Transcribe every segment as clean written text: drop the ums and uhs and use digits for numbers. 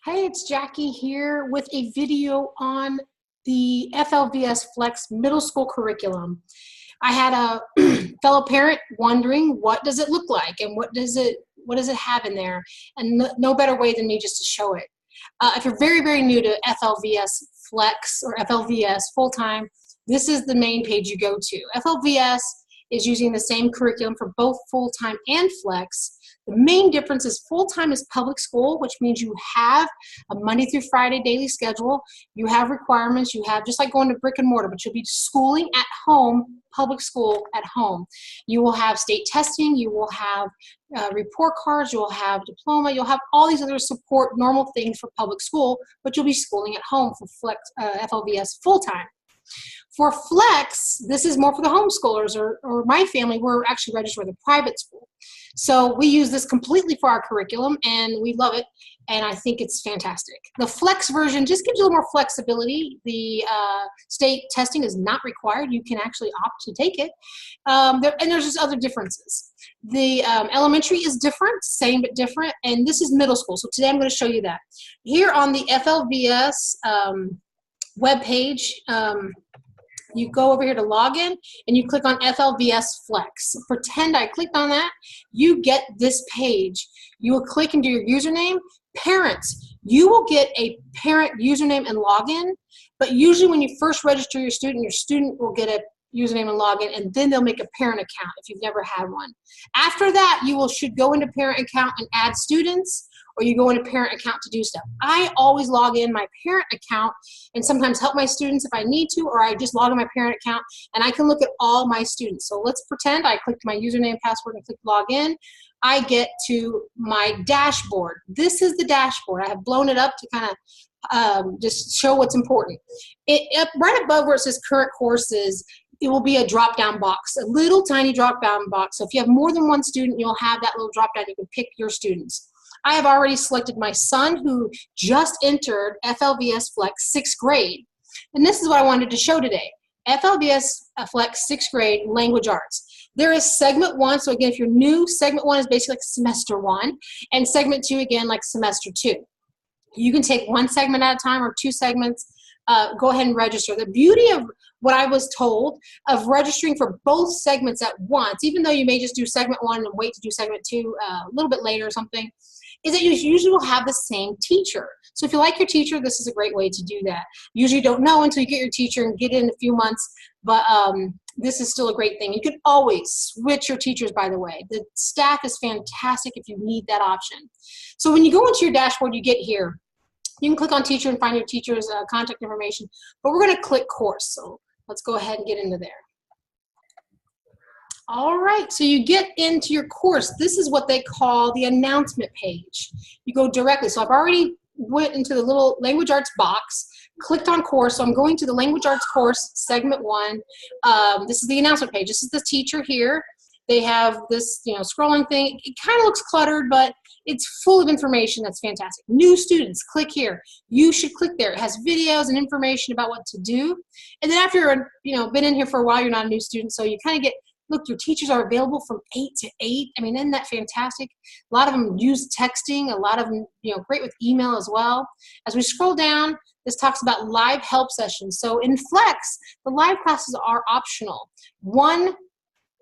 Hey, it's Jackie here with a video on the FLVS Flex middle school curriculum. I had a fellow parent wondering, what does it look like and what does it have in there? And no better way than me just to show it. If you're very new to FLVS Flex or FLVS full-time, this is the main page you go to. FLVS is using the same curriculum for both full-time and flex. The main difference is full-time is public school, which means you have a Monday through Friday daily schedule. You have requirements. You have, just like going to brick and mortar, but you'll be schooling at home, public school at home. You will have state testing. You will have report cards. You'll have diploma. You'll have all these other support, normal things for public school, but you'll be schooling at home for flex, FLVS full-time. For flex, this is more for the homeschoolers or my family. We're actually registered with a private school. So we use this completely for our curriculum and we love it. And I think it's fantastic. The flex version just gives you a little more flexibility. The state testing is not required. You can actually opt to take it. And there's just other differences. The elementary is different, same but different. And this is middle school. So today I'm going to show you that. Here on the FLVS webpage, you go over here to login and you click on FLVS Flex. Pretend I clicked on that. You get this page. You will click and do your username. Parents, you will get a parent username and login, but usually when you first register your student will get a username and login, and then they'll make a parent account if you've never had one. After that, you should go into parent account and add students, or you go into parent account to do stuff. I always log in my parent account and sometimes help my students if I need to, or I just log in my parent account and I can look at all my students. So let's pretend I clicked my username and password and click log in. I get to my dashboard. This is the dashboard. I have blown it up to kind of just show what's important. Right above where it says current courses, it will be a drop-down box, a little tiny drop-down box. So if you have more than one student, you'll have that little drop-down. You can pick your students. I have already selected my son who just entered FLVS Flex 6th grade. And this is what I wanted to show today. FLVS Flex 6th grade language arts. There is segment 1. So again, if you're new, segment 1 is basically like semester 1. And segment 2, again, like semester 2. You can take one segment at a time or 2 segments. Go ahead and register. The beauty of what I was told of registering for both segments at once, even though you may just do segment 1 and wait to do segment 2 a little bit later or something, is that you usually will have the same teacher. So if you like your teacher, this is a great way to do that. Usually you don't know until you get your teacher and get it in a few months, but this is still a great thing. You can always switch your teachers, by the way. The staff is fantastic if you need that option. So when you go into your dashboard, you get here. You can click on teacher and find your teacher's contact information, but we're going to click course. So let's go ahead and get into there. All right, so you get into your course. This is what they call the announcement page. You go directly. So I've already went into the little language arts box, clicked on course. So I'm going to the language arts course, segment 1. This is the announcement page. This is the teacher here. They have this, scrolling thing. It kind of looks cluttered, but it's full of information. That's fantastic. New students, click here. You should click there. It has videos and information about what to do. And then after you're, been in here for a while, you're not a new student, so you kind of get, look, your teachers are available from 8 to 8. I mean, isn't that fantastic? A lot of them use texting. A lot of them, great with email as well. As we scroll down, this talks about live help sessions. So in Flex, the live classes are optional. One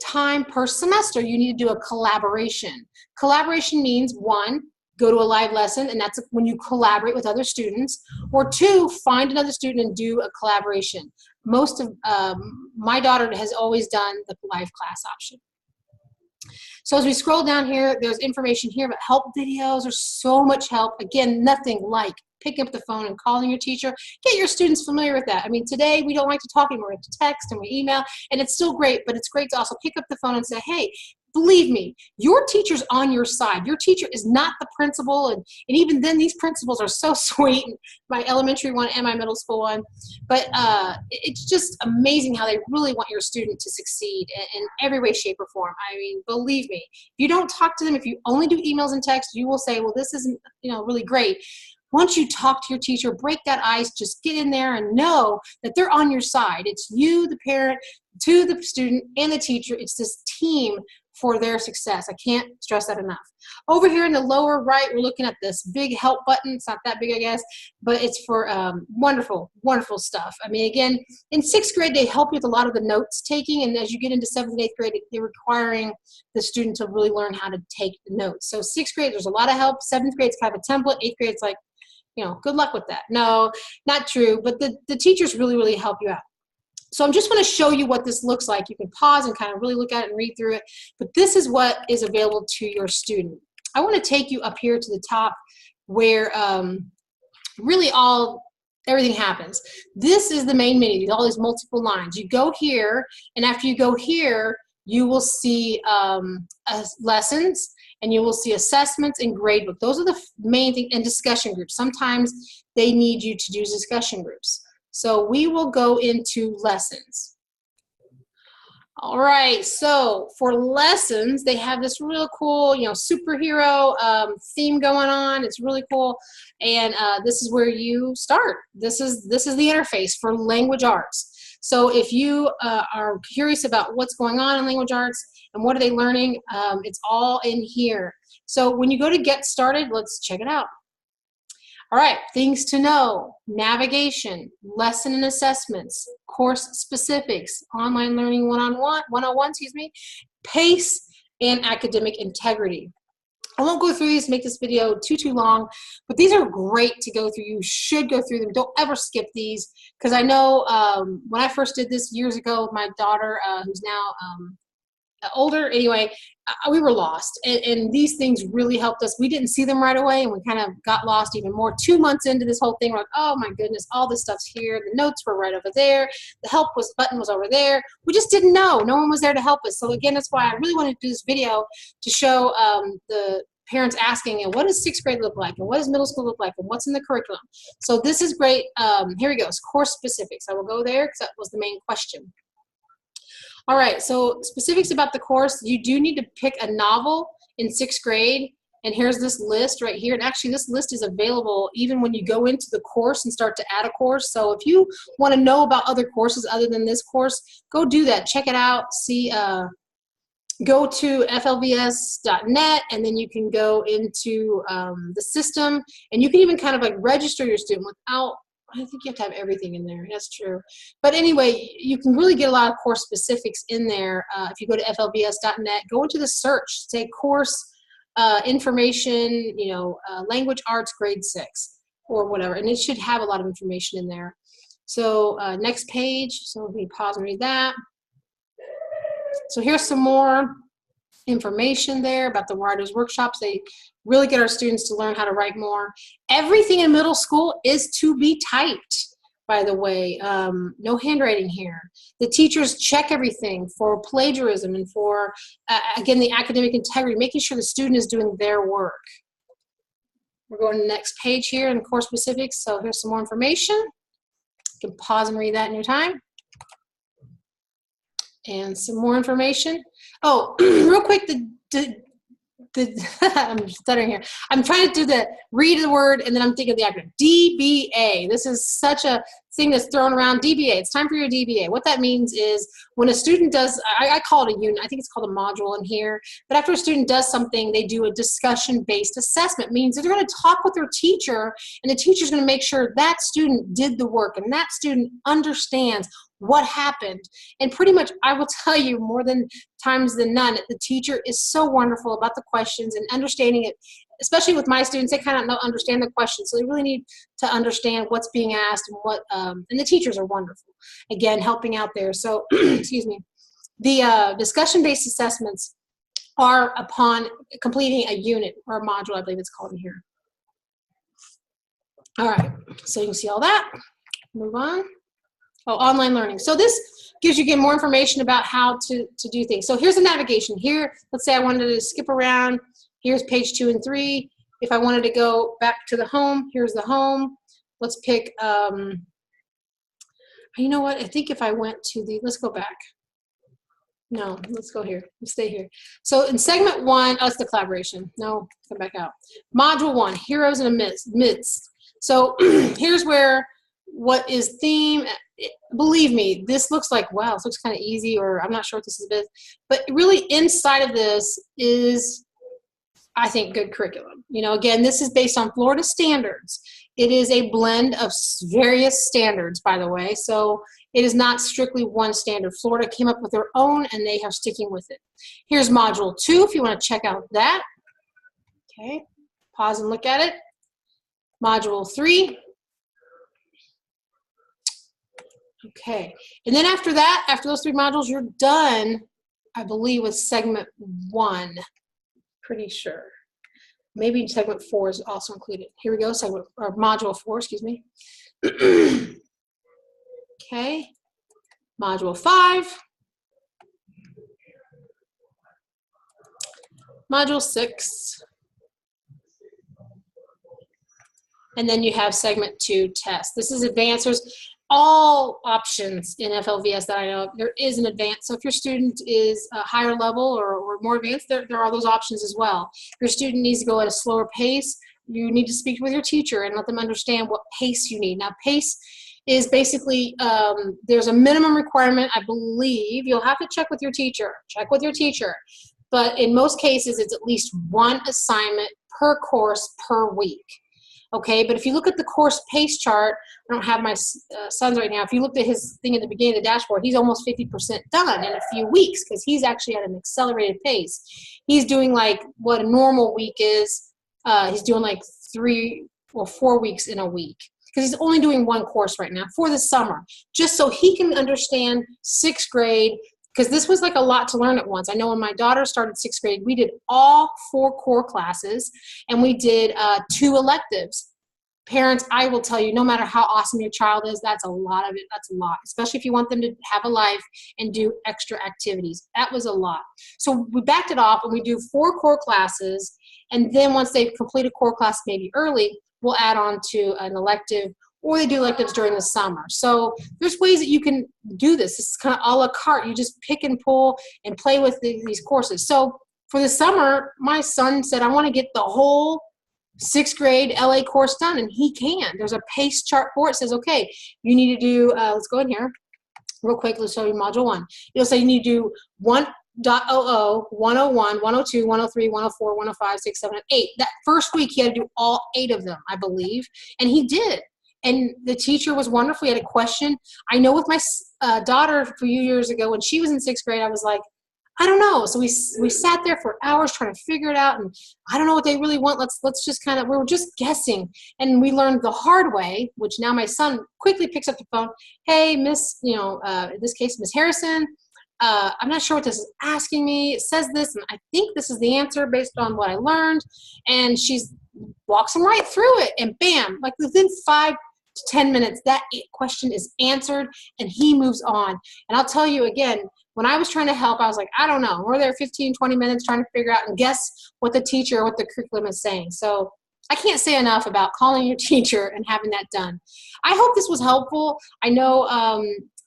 time per semester, you need to do a collaboration. Collaboration means 1, go to a live lesson, and that's when you collaborate with other students, or 2, find another student and do a collaboration. Most of my daughter has always done the live class option. So as we scroll down here, there's information here about help videos. There's so much help. Again, nothing like picking up the phone and calling your teacher. Get your students familiar with that. I mean, today we don't like to talk anymore. We have to text and we email, and it's still great, but it's great to also pick up the phone and say, hey, believe me, your teacher's on your side. Your teacher is not the principal, and even then, these principals are so sweet, my elementary one and my middle school one. But it's just amazing how they really want your student to succeed in every way, shape, or form. I mean, believe me, if you don't talk to them, if you only do emails and texts, you will say, well, this isn't really great. Once you talk to your teacher, break that ice, just get in there and know that they're on your side. It's you, the parent, to the student, and the teacher. It's this team for their success. I can't stress that enough. Over here in the lower right, we're looking at this big help button. It's not that big, I guess, but it's for wonderful, wonderful stuff. I mean, again, in 6th grade, they help you with a lot of the notes taking, and as you get into 7th and 8th grade, they're requiring the student to really learn how to take notes. So 6th grade, there's a lot of help. 7th grade, it's kind of a template. 8th grade, it's like, you know, good luck with that. No, not true, but the teachers really, really help you out. So I'm just going to show you what this looks like. You can pause and kind of really look at it and read through it. But this is what is available to your student. I want to take you up here to the top where really everything happens. This is the main menu, all these multiple lines. You go here, and after you go here, you will see lessons, and you will see assessments and gradebook. Those are the main things, and discussion groups. Sometimes they need you to do discussion groups. So we will go into lessons. All right, so for lessons, they have this real cool, you know, superhero theme going on. It's really cool, and this is where you start. This is the interface for language arts. So if you are curious about what's going on in language arts and what are they learning, it's all in here. So when you go to get started, let's check it out. All right, things to know, navigation, lesson and assessments, course specifics, online learning 101, pace, and academic integrity. I won't go through these, make this video too long, but these are great to go through. You should go through them. Don't ever skip these, because I know when I first did this years ago with my daughter, who's now older, anyway, we were lost, and these things really helped us. We didn't see them right away, and we kind of got lost even more. 2 months into this whole thing, we're like, oh my goodness, all this stuff's here. The notes were right over there. The help button was over there. We just didn't know. No one was there to help us. So again, that's why I really wanted to do this video, to show the parents asking, and what does 6th grade look like, and what does middle school look like, and what's in the curriculum. So this is great. Here we go. It's course specifics. I will go there because that was the main question. All right, so specifics about the course. You do need to pick a novel in 6th grade, and here's this list right here. And actually, this list is available even when you go into the course and start to add a course. So if you want to know about other courses other than this course, go do that. Check it out. See, go to FLVS.net, and then you can go into the system, and you can even kind of like register your student without, I think you have to have everything in there. That's true. But anyway, you can really get a lot of course specifics in there. If you go to FLVS.net, go into the search, say course information, you know, language arts grade 6 or whatever, and it should have a lot of information in there. So next page, so let me pause and read that. So here's some more information there about the writers workshops. They really get our students to learn how to write more. Everything in middle school is to be typed, by the way. No handwriting here. The teachers check everything for plagiarism and for, again, the academic integrity, making sure the student is doing their work. We're going to the next page here in course specifics. So here's some more information. You can pause and read that in your time. And some more information. Oh, real quick, I'm stuttering here. I'm trying to do the read the word, and then I'm thinking of the acronym. DBA. This is such a thing that's thrown around. DBA. It's time for your DBA. What that means is when a student does, I call it a unit. I think it's called a module in here. But after a student does something, they do a discussion-based assessment. It means that they're going to talk with their teacher, and the teacher's going to make sure that student did the work and that student understands what happened. And pretty much, I will tell you more than times than none, the teacher is so wonderful about the questions and understanding it. Especially with my students, they kind of don't understand the questions, so they really need to understand what's being asked and what. And the teachers are wonderful, again, helping out there. So, excuse me. The discussion-based assessments are upon completing a unit or a module, I believe it's called in here. All right, so you can see all that. Move on. Oh, online learning. So this gives you again more information about how to do things. So here's the navigation. Here, let's say I wanted to skip around. Here's page 2 and 3. If I wanted to go back to the home, here's the home. Let's pick, you know what? I think if I went to the, let's go back. No, let's go here. Let's stay here. So in segment 1, oh, it's the collaboration. No, come back out. Module 1, heroes in the midst. So here's where what is theme, believe me, this looks like, wow, this looks kind of easy, or I'm not sure what this is about. But really inside of this is, I think, good curriculum. You know, again, this is based on Florida standards. It is a blend of various standards, by the way. So it is not strictly one standard. Florida came up with their own, and they have sticking with it. Here's module 2, if you want to check out that. Okay, pause and look at it. Module 3. Okay, and then after that, after those 3 modules, you're done, I believe, with segment 1. Pretty sure. Maybe segment 4 is also included. Here we go, segment, or module 4, excuse me. Okay, module 5. Module 6. And then you have segment 2 test. This is advanced. There's all options in FLVS that I know of. There is an advanced. So if your student is a higher level or more advanced, there are those options as well. If your student needs to go at a slower pace, you need to speak with your teacher and let them understand what pace you need. Now, pace is basically, there's a minimum requirement, I believe. You'll have to check with your teacher. Check with your teacher. But in most cases, it's at least 1 assignment per course per week. Okay, but if you look at the course pace chart, I don't have my son's right now. If you looked at his thing at the beginning of the dashboard, he's almost 50% done in a few weeks because he's actually at an accelerated pace. He's doing like what a normal week is. He's doing like 3 or 4 weeks in a week because he's only doing 1 course right now for the summer, just so he can understand 6th grade, because this was like a lot to learn at once. I know when my daughter started 6th grade, we did all 4 core classes, and we did 2 electives. Parents, I will tell you, no matter how awesome your child is, that's a lot of it. That's a lot, especially if you want them to have a life and do extra activities. That was a lot. So we backed it off, and we do 4 core classes, and then once they've completed core class maybe early, we'll add on to an elective, or they do electives during the summer. So there's ways that you can do this. It's kind of a la carte. You just pick and pull and play with these courses. So for the summer, my son said, I want to get the whole 6th grade LA course done, and he can. There's a pace chart for it. It says, okay, you need to do, let's go in here real quick. Let's show you module 1. It'll say you need to do 1.00, 101, 102, 103, 104, 105, 6, 7, and 8. That first week, he had to do all 8 of them, I believe, and he did. And the teacher was wonderful. He had a question. I know with my daughter a few years ago, when she was in 6th grade, I was like, I don't know. So we sat there for hours trying to figure it out, and I don't know what they really want. Let's just kind of, we were just guessing. And we learned the hard way, which now my son quickly picks up the phone. Hey, Miss, in this case, Miss Harrison, I'm not sure what this is asking me. It says this, and I think this is the answer based on what I learned. And she's walks him right through it, and bam, like within 5 to 10 minutes, that question is answered, and he moves on. And I'll tell you again, when I was trying to help, I was like, I don't know. We're there 15, 20 minutes trying to figure out and guess what the teacher or what the curriculum is saying. So I can't say enough about calling your teacher and having that done. I hope this was helpful. I know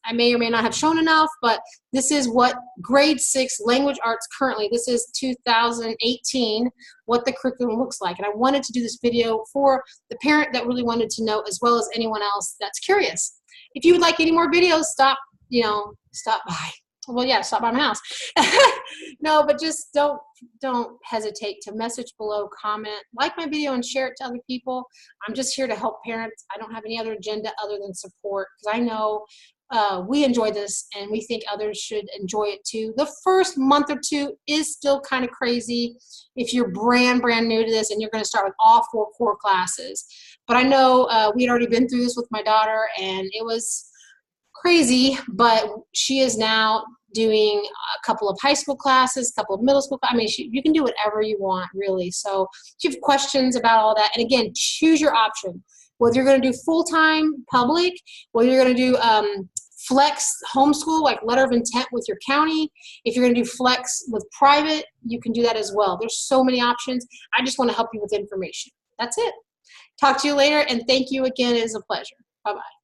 I may or may not have shown enough, but this is what grade 6 language arts currently, this is 2018, what the curriculum looks like. And I wanted to do this video for the parent that really wanted to know, as well as anyone else that's curious. If you would like any more videos, stop by. Well, yeah, stop by my house. No, but just don't hesitate to message below, comment, like my video, and share it to other people. I'm just here to help parents. I don't have any other agenda other than support, because I know we enjoy this, and we think others should enjoy it too. The first month or 2 is still kind of crazy if you're brand new to this and you're going to start with all 4 core classes. But I know we had already been through this with my daughter, and it was crazy, but she is now doing a couple of high school classes, a couple of middle school. I mean, you can do whatever you want, really. So if you have questions about all that, and again, choose your option. Whether you're going to do full-time public, whether you're going to do flex homeschool, like letter of intent with your county. If you're going to do flex with private, you can do that as well. There's so many options. I just want to help you with information. That's it. Talk to you later, and thank you again. It is a pleasure. Bye-bye.